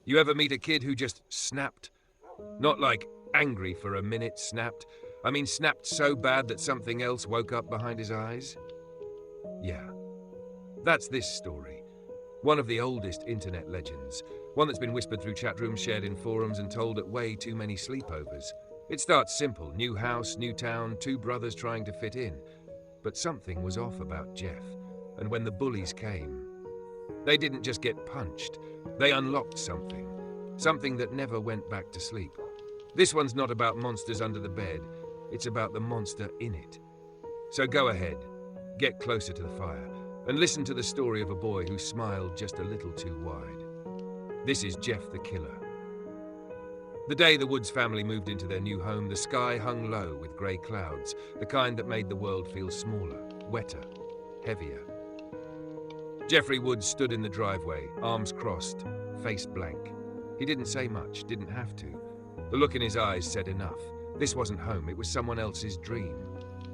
You ever meet a kid who just snapped? Not like angry for a minute snapped. I mean snapped so bad that something else woke up behind his eyes? Yeah, that's this story. One of the oldest internet legends. One that's been whispered through chat rooms, shared in forums, and told at way too many sleepovers. It starts simple. New house, new town, two brothers trying to fit in. But something was off about Jeff. And when the bullies came, they didn't just get punched. They unlocked something. Something that never went back to sleep. This one's not about monsters under the bed. It's about the monster in it. So go ahead, get closer to the fire, and listen to the story of a boy who smiled just a little too wide. This is Jeff the Killer. The day the Woods family moved into their new home, the sky hung low with grey clouds, the kind that made the world feel smaller, wetter, heavier. Jeffrey Woods stood in the driveway, arms crossed, face blank. He didn't say much, didn't have to. The look in his eyes said enough. This wasn't home, it was someone else's dream.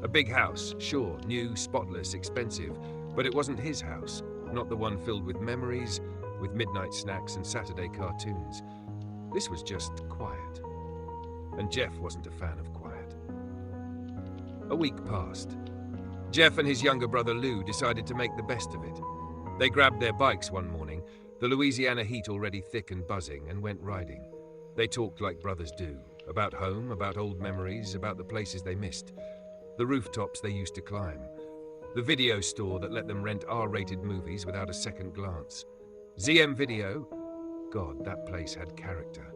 A big house, sure, new, spotless, expensive, but it wasn't his house, not the one filled with memories, with midnight snacks and Saturday cartoons. This was just quiet. And Jeff wasn't a fan of quiet. A week passed. Jeff and his younger brother Lou decided to make the best of it. They grabbed their bikes one morning, the Louisiana heat already thick and buzzing, and went riding. They talked like brothers do, about home, about old memories, about the places they missed, the rooftops they used to climb, the video store that let them rent R-rated movies without a second glance. ZM Video? God, that place had character.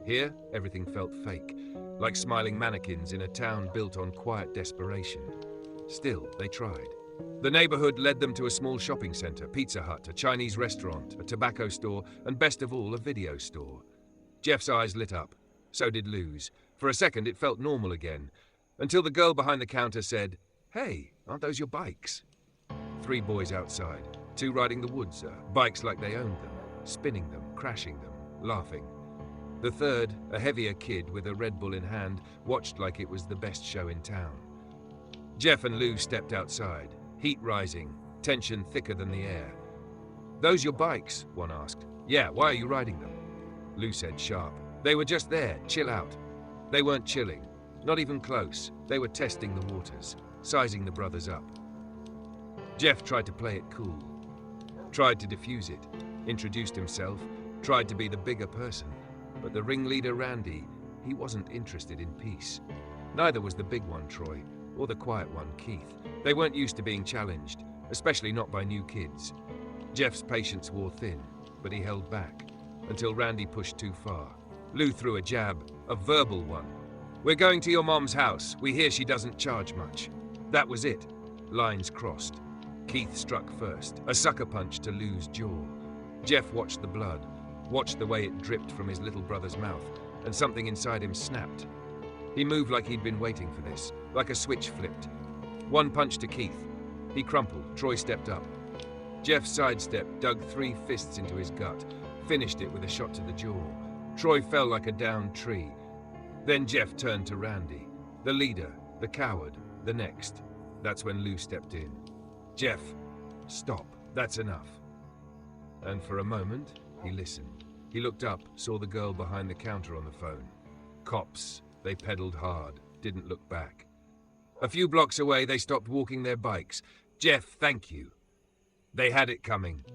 Here, everything felt fake, like smiling mannequins in a town built on quiet desperation. Still, they tried. The neighborhood led them to a small shopping center, Pizza Hut, a Chinese restaurant, a tobacco store, and best of all, a video store. Jeff's eyes lit up. So did Lou's. For a second, it felt normal again, until the girl behind the counter said, "Hey, aren't those your bikes?" Three boys outside, two riding the Woods, bikes like they owned them, spinning them, crashing them, laughing. The third, a heavier kid with a Red Bull in hand, watched like it was the best show in town. Jeff and Lou stepped outside, heat rising, tension thicker than the air. "Those your bikes?" one asked. "Yeah, why are you riding them?" Lou said sharp. "They were just there, chill out." They weren't chilling, not even close. They were testing the waters, sizing the brothers up. Jeff tried to play it cool, tried to defuse it, introduced himself, tried to be the bigger person. But the ringleader Randy, he wasn't interested in peace. Neither was the big one, Troy, or the quiet one, Keith. They weren't used to being challenged, especially not by new kids. Jeff's patience wore thin, but he held back, until Randy pushed too far. Lou threw a jab, a verbal one. "We're going to your mom's house. We hear she doesn't charge much." That was it. Lines crossed. Keith struck first, a sucker punch to Lou's jaw. Jeff watched the blood, watched the way it dripped from his little brother's mouth, and something inside him snapped. He moved like he'd been waiting for this, like a switch flipped. One punch to Keith. He crumpled. Troy stepped up. Jeff sidestepped, dug three fists into his gut, finished it with a shot to the jaw. Troy fell like a downed tree. Then Jeff turned to Randy, the leader, the coward, the next. That's when Lou stepped in. "Jeff, stop. That's enough." And for a moment, he listened. He looked up, saw the girl behind the counter on the phone. Cops. They pedaled hard, didn't look back. A few blocks away, they stopped walking their bikes. "Jeff, thank you." They had it coming.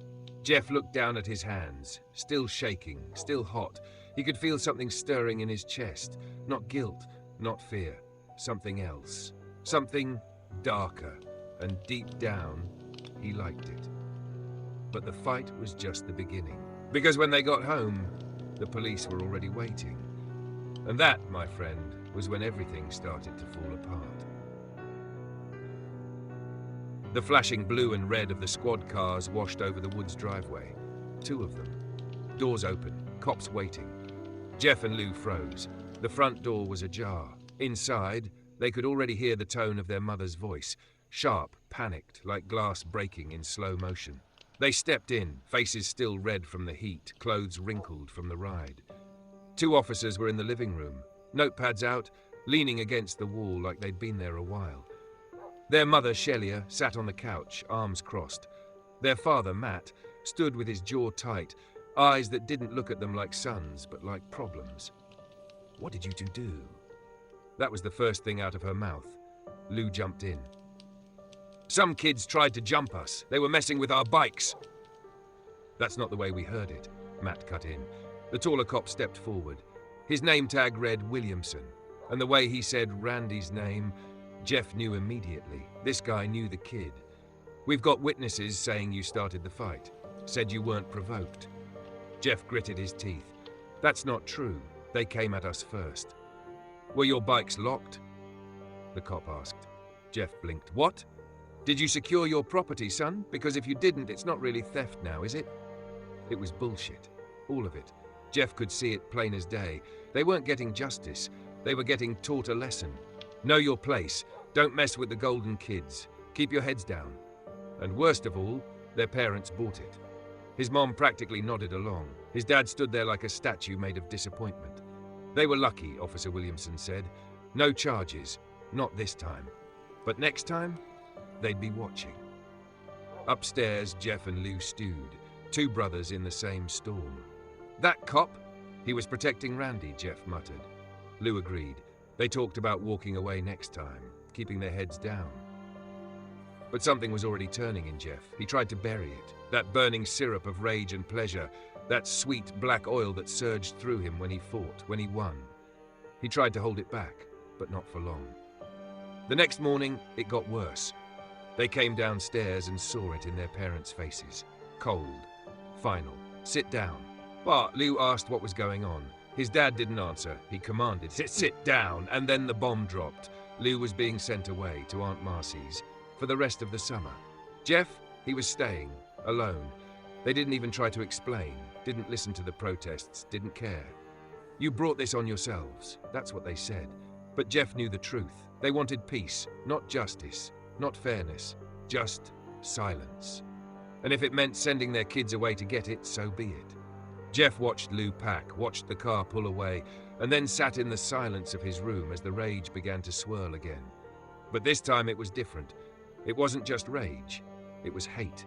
Jeff looked down at his hands, still shaking, still hot. He could feel something stirring in his chest. Not guilt, not fear. Something else. Something darker. And deep down, he liked it. But the fight was just the beginning. Because when they got home, the police were already waiting. And that, my friend, was when everything started to fall apart. The flashing blue and red of the squad cars washed over the Woods driveway. Two of them. Doors open, cops waiting. Jeff and Lou froze. The front door was ajar. Inside, they could already hear the tone of their mother's voice. Sharp, panicked, like glass breaking in slow motion. They stepped in, faces still red from the heat, clothes wrinkled from the ride. Two officers were in the living room, notepads out, leaning against the wall like they'd been there a while. Their mother, Shelia, sat on the couch, arms crossed. Their father, Matt, stood with his jaw tight, Eyes that didn't look at them like sons, but like problems. What did you two do? That was the first thing out of her mouth. Lou jumped in. Some kids tried to jump us. They were messing with our bikes. That's not the way we heard it, Matt cut in. The taller cop stepped forward. His name tag read Williamson, and the way he said Randy's name, Jeff knew immediately. This guy knew the kid. We've got witnesses saying you started the fight. Said you weren't provoked. Jeff gritted his teeth. That's not true. They came at us first. Were your bikes locked? The cop asked. Jeff blinked. What? Did you secure your property, son? Because if you didn't, it's not really theft now, is it? It was bullshit. All of it. Jeff could see it plain as day. They weren't getting justice. They were getting taught a lesson. Know your place. Don't mess with the golden kids. Keep your heads down. And worst of all, their parents bought it. His mom practically nodded along. His dad stood there like a statue made of disappointment. They were lucky, Officer Williamson said. No charges. Not this time. But next time, they'd be watching. Upstairs, Jeff and Lou stewed. Two brothers in the same storm. That cop? He was protecting Randy, Jeff muttered. Lou agreed. They talked about walking away next time, keeping their heads down. But something was already turning in Jeff. He tried to bury it. That burning syrup of rage and pleasure. That sweet black oil that surged through him when he fought, when he won. He tried to hold it back, but not for long. The next morning, it got worse. They came downstairs and saw it in their parents' faces. Cold. Final. Sit down. But Lou asked what was going on. His dad didn't answer. He commanded, sit down, and then the bomb dropped. Lou was being sent away to Aunt Marcy's for the rest of the summer. Jeff, he was staying, alone. They didn't even try to explain, didn't listen to the protests, didn't care. You brought this on yourselves, that's what they said. But Jeff knew the truth. They wanted peace, not justice, not fairness, just silence. And if it meant sending their kids away to get it, so be it. Jeff watched Lou pack, watched the car pull away, and then sat in the silence of his room as the rage began to swirl again. But this time it was different. It wasn't just rage, it was hate.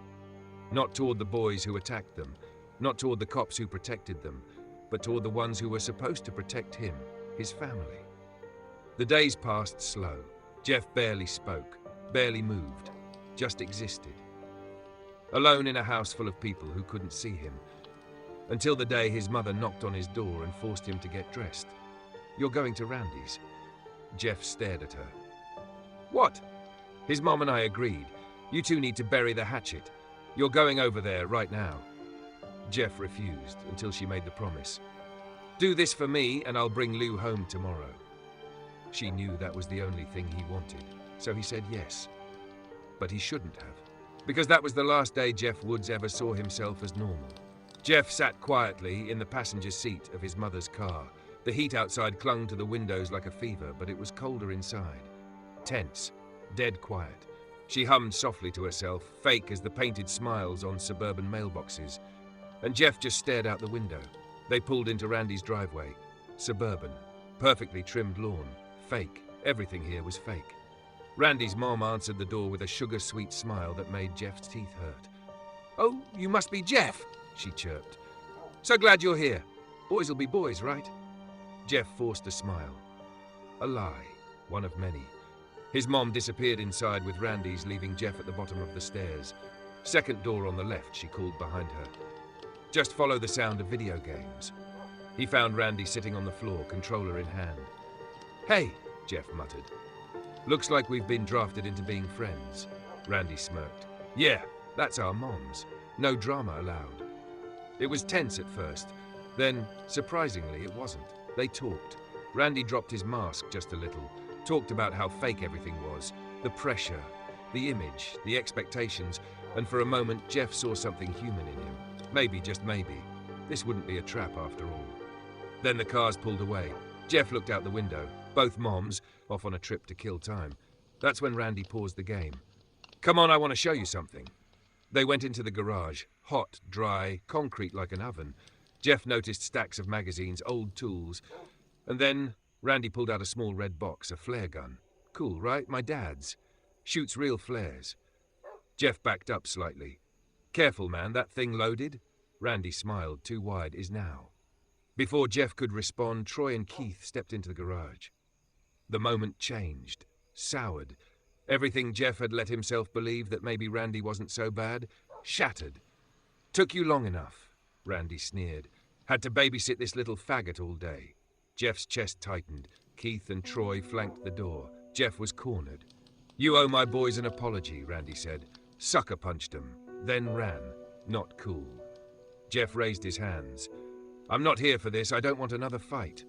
Not toward the boys who attacked them, not toward the cops who protected them, but toward the ones who were supposed to protect him, his family. The days passed slow. Jeff barely spoke, barely moved, just existed. Alone in a house full of people who couldn't see him, until the day his mother knocked on his door and forced him to get dressed. You're going to Randy's. Jeff stared at her. What? His mom and I agreed. You two need to bury the hatchet. You're going over there right now. Jeff refused until she made the promise. Do this for me and I'll bring Lou home tomorrow. She knew that was the only thing he wanted, so he said yes. But he shouldn't have, because that was the last day Jeff Woods ever saw himself as normal. Jeff sat quietly in the passenger seat of his mother's car. The heat outside clung to the windows like a fever, but it was colder inside. Tense, dead quiet. She hummed softly to herself, fake as the painted smiles on suburban mailboxes. And Jeff just stared out the window. They pulled into Randy's driveway. Suburban, perfectly trimmed lawn. Fake. Everything here was fake. Randy's mom answered the door with a sugar-sweet smile that made Jeff's teeth hurt. Oh, you must be Jeff, she chirped. So glad you're here. Boys will be boys, right? Jeff forced a smile. A lie, one of many. His mom disappeared inside with Randy's, leaving Jeff at the bottom of the stairs. Second door on the left, she called behind her. Just follow the sound of video games. He found Randy sitting on the floor, controller in hand. Hey, Jeff muttered. Looks like we've been drafted into being friends. Randy smirked. Yeah, that's our moms. No drama allowed. It was tense at first. Then, surprisingly, it wasn't. They talked. Randy dropped his mask just a little, talked about how fake everything was, the pressure, the image, the expectations, and for a moment Jeff saw something human in him. Maybe, just maybe, this wouldn't be a trap after all. Then the cars pulled away. Jeff looked out the window. Both moms, off on a trip to kill time. That's when Randy paused the game. Come on, I want to show you something. They went into the garage, hot, dry, concrete like an oven. Jeff noticed stacks of magazines, old tools, and then Randy pulled out a small red box, a flare gun. Cool, right? My dad's. Shoots real flares. Jeff backed up slightly. Careful, man, that thing loaded? Randy smiled too wide. Is now. Before Jeff could respond, Troy and Keith stepped into the garage. The moment changed, soured. Everything Jeff had let himself believe that maybe Randy wasn't so bad, shattered. Took you long enough, Randy sneered. Had to babysit this little faggot all day. Jeff's chest tightened. Keith and Troy flanked the door. Jeff was cornered. You owe my boys an apology, Randy said. Sucker punched him, then ran. Not cool. Jeff raised his hands. I'm not here for this. I don't want another fight.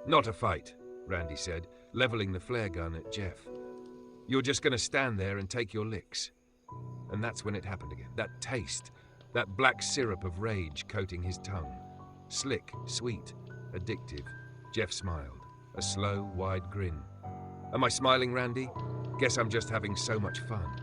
Not a fight, Randy said, leveling the flare gun at Jeff. You're just going to stand there and take your licks. And that's when it happened again. That taste. That black syrup of rage coating his tongue. Slick, sweet, addictive. Jeff smiled. A slow, wide grin. Am I smiling, Randy? Guess I'm just having so much fun.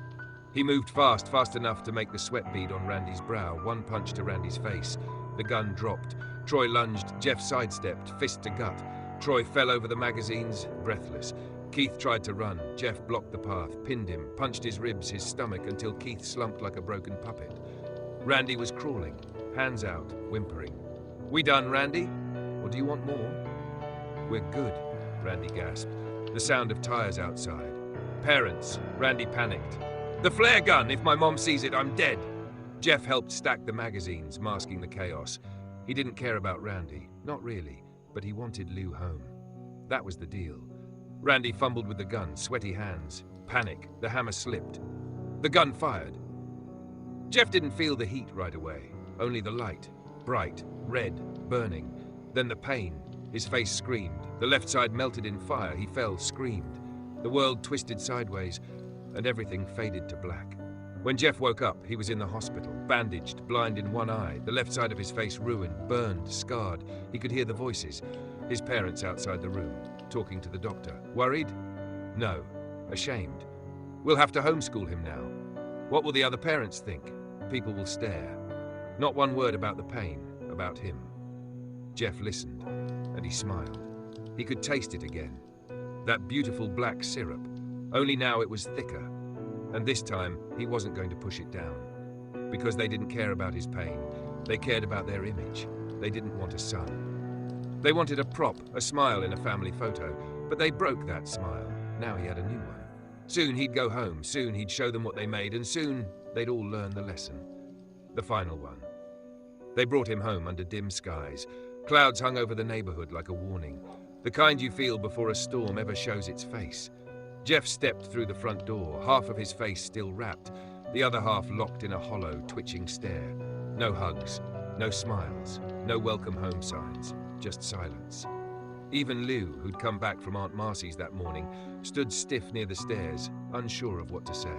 He moved fast enough to make the sweat bead on Randy's brow. One punch to Randy's face. The gun dropped. Troy lunged. Jeff sidestepped, fist to gut. Troy fell over the magazines, breathless. Keith tried to run. Jeff blocked the path, pinned him, punched his ribs, his stomach, until Keith slumped like a broken puppet. Randy was crawling, hands out, whimpering. We done, Randy? Or do you want more? We're good, Randy gasped. The sound of tires outside. Parents, Randy panicked. The flare gun! If my mom sees it, I'm dead! Jeff helped stack the magazines, masking the chaos. He didn't care about Randy, not really, but he wanted Lou home. That was the deal. Randy fumbled with the gun, sweaty hands. Panic, the hammer slipped. The gun fired. Jeff didn't feel the heat right away, only the light. Bright, red, burning. Then the pain. His face screamed. The left side melted in fire. He fell, screamed. The world twisted sideways, and everything faded to black. When Jeff woke up, he was in the hospital, bandaged, blind in one eye, the left side of his face ruined, burned, scarred. He could hear the voices. His parents outside the room, talking to the doctor. Worried? No. Ashamed. We'll have to homeschool him now. What will the other parents think? People will stare. Not one word about the pain, about him. Jeff listened, and he smiled. He could taste it again. That beautiful black syrup. Only now it was thicker. And this time, he wasn't going to push it down. Because they didn't care about his pain. They cared about their image. They didn't want a son. They wanted a prop, a smile in a family photo. But they broke that smile. Now he had a new one. Soon he'd go home. Soon he'd show them what they made. And soon they'd all learn the lesson. The final one. They brought him home under dim skies. Clouds hung over the neighborhood like a warning. The kind you feel before a storm ever shows its face. Jeff stepped through the front door, half of his face still wrapped, the other half locked in a hollow, twitching stare. No hugs, no smiles, no welcome home signs, just silence. Even Lou, who'd come back from Aunt Marcy's that morning, stood stiff near the stairs, unsure of what to say.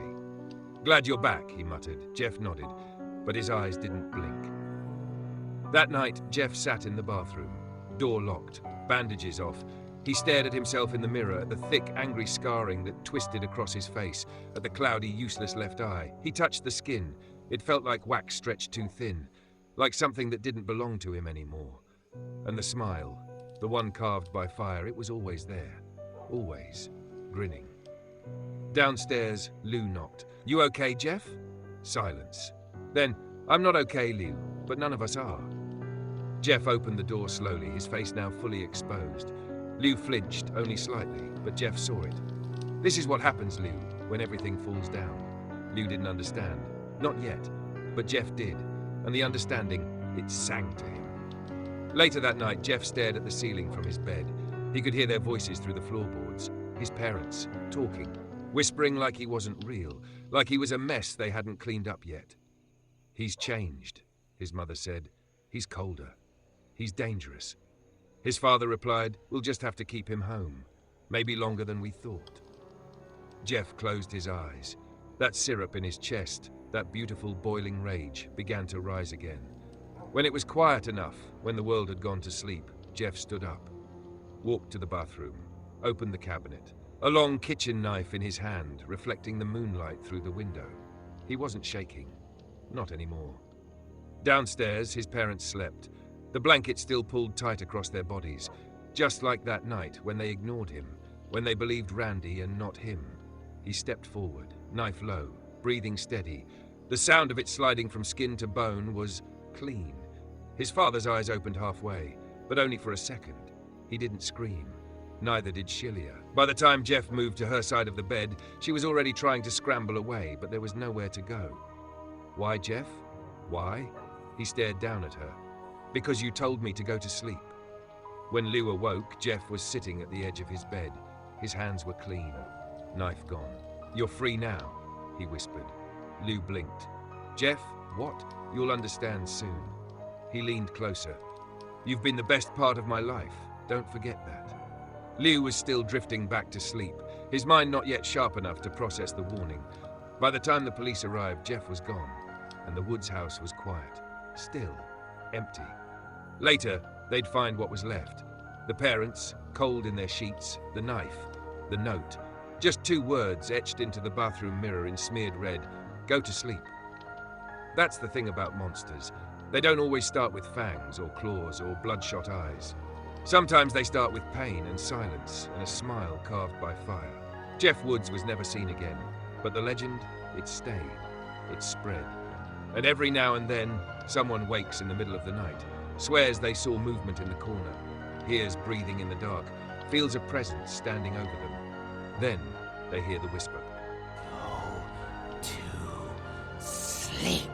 Glad you're back, he muttered. Jeff nodded, but his eyes didn't blink. That night, Jeff sat in the bathroom, door locked, bandages off. He stared at himself in the mirror, at the thick, angry scarring that twisted across his face, at the cloudy, useless left eye. He touched the skin. It felt like wax stretched too thin, like something that didn't belong to him anymore. And the smile, the one carved by fire, it was always there, always, grinning. Downstairs, Lou knocked. You okay, Jeff? Silence. Then, I'm not okay, Lou, but none of us are. Jeff opened the door slowly, his face now fully exposed. Lou flinched, only slightly, but Jeff saw it. This is what happens, Lou, when everything falls down. Lou didn't understand. Not yet, but Jeff did, and the understanding, it sang to him. Later that night, Jeff stared at the ceiling from his bed. He could hear their voices through the floorboards, his parents, talking, whispering like he wasn't real, like he was a mess they hadn't cleaned up yet. He's changed, his mother said. He's colder. He's dangerous. His father replied, we'll just have to keep him home. Maybe longer than we thought. Jeff closed his eyes. That syrup in his chest, that beautiful boiling rage, began to rise again. When it was quiet enough, when the world had gone to sleep, Jeff stood up, walked to the bathroom, opened the cabinet, a long kitchen knife in his hand, reflecting the moonlight through the window. He wasn't shaking. Not anymore. Downstairs, his parents slept. The blanket still pulled tight across their bodies, just like that night when they ignored him, when they believed Randy and not him. He stepped forward, knife low, breathing steady. The sound of it sliding from skin to bone was clean, His father's eyes opened halfway, but only for a second. He didn't scream. Neither did Shelia. By the time Jeff moved to her side of the bed, she was already trying to scramble away, but there was nowhere to go. Why, Jeff? Why? He stared down at her. Because you told me to go to sleep. When Lou awoke, Jeff was sitting at the edge of his bed. His hands were clean, knife gone. You're free now, he whispered. Lou blinked. Jeff, what? You'll understand soon. He leaned closer. You've been the best part of my life. Don't forget that. Lou was still drifting back to sleep, his mind not yet sharp enough to process the warning. By the time the police arrived, Jeff was gone, and the Woods house was quiet, still, empty. Later, they'd find what was left. The parents, cold in their sheets, the knife, the note. Just 2 words etched into the bathroom mirror in smeared red, go to sleep. That's the thing about monsters. They don't always start with fangs or claws or bloodshot eyes. Sometimes they start with pain and silence and a smile carved by fire. Jeff Woods was never seen again, but the legend, it stayed, it spread. And every now and then, someone wakes in the middle of the night, swears they saw movement in the corner, hears breathing in the dark, feels a presence standing over them. Then they hear the whisper. Go to sleep.